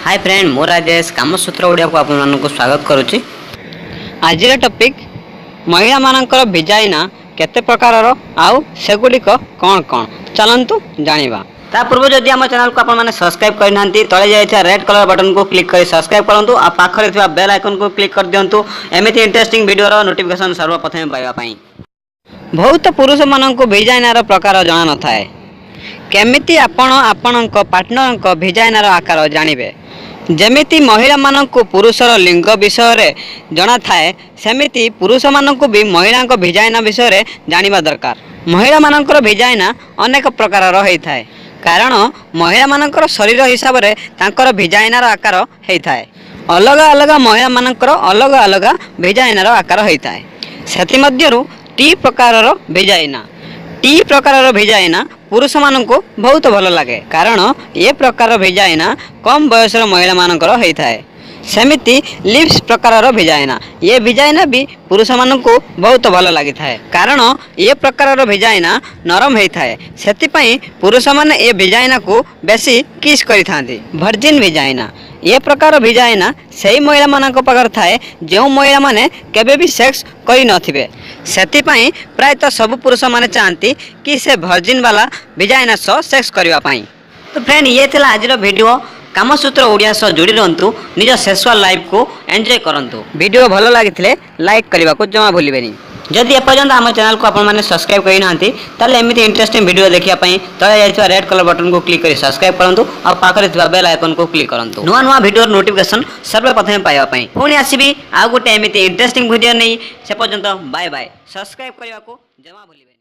Hi friend मोर राजेश कामसूत्र ओडिया को आपको स्वागत करुच्ची। आज टॉपिक महिला मानकर भिजाइना केते प्रकार आउ सेगुड़िक कौन कौन चलतु जानिबा। ता पूर्व जदि आम चैनल को आपने सब्सक्राइब करना तले जाइए रेड कलर बटन को क्लिक कर सब्सक्राइब करूँ आ पाखरे थिबा बेल आइकन को क्लिक कर दिंतु एमती इंटरेस्टिंग वीडियो नोटिफिकेशन सर्वप्रथम पाइबा। बहुत पुरुष मानक भिजाइनार प्रकार जना न थाए केमिति आपण आपणक पार्टनर भिजाइनार आकार जानिबे। जेमिति महिला मानक पुरुषर लिंग विषय जना थाए सेमिति पुरुष मानक भी महिला भिजाइना विषय जानिबा दरकार। महिला मानकर भिजाइना अनेक प्रकार होता है कारण महिला मानकर शरीर हिसाब से तांकर भिजाइनार आकार होता है। अलग अलग महिला मानकर अलग अलग भिजाइनार आकार होता है। सेति मध्यरु टी प्रकार भिजाइना टी प्रकार भिजाइना पुरुष मानक बहुत भल लगे कारण ये प्रकार भिजाइना कम बयसर महिला मानकर होता है। सेमिति लिप्स प्रकार भिजाइना ये भिजाइना भी पुरुष मानक बहुत भल लगी था कारण ये प्रकार भिजाइना नरम होता है। सेतिपाई पुरुष माने ये भिजाइना को बेसी किस करिथांती। वर्जिन भिजाइना ये प्रकार भिजाइना सही महिला मानक पाखर थाए जो महिला माने केबे भी सेक्स करि नथिबे। सेतिपाई प्रायतः सब पुरुष माने चाहती कि से वर्जिन वाला भिजाइना सह सेक्स करबा पाई। तो फ्रेंड ये थिला आज वीडियो कामसूत्र ओडिया सह जोड़ी रहंतु निज सेक्सुअल लाइफ को एंजॉय करंतु। वीडियो भल लागिथिले लाइक करबा को जमा भूलिबेनी। जदि एपर्यंत आम चैनल को आपने सब्सक्राइब करना ताले एमती इंटरेस्टिंग वीडियो देखिया पई तळे जाइछा रेड कलर बटन को क्लिक करी सब्सक्राइब करंतु और पाखरे थिबा बेल आइकन को क्लिक करंतु नुआ नुआ वीडियो नोटिफिकेशन सर्वप्रथम पाइबा पई। पुणी आसीबी आ गोटे एमती इंटरेस्टिंग वीडियो नहीं से पर्यंत बाय बाय। सब्सक्राइब करबा को जमा भूलिबेनी।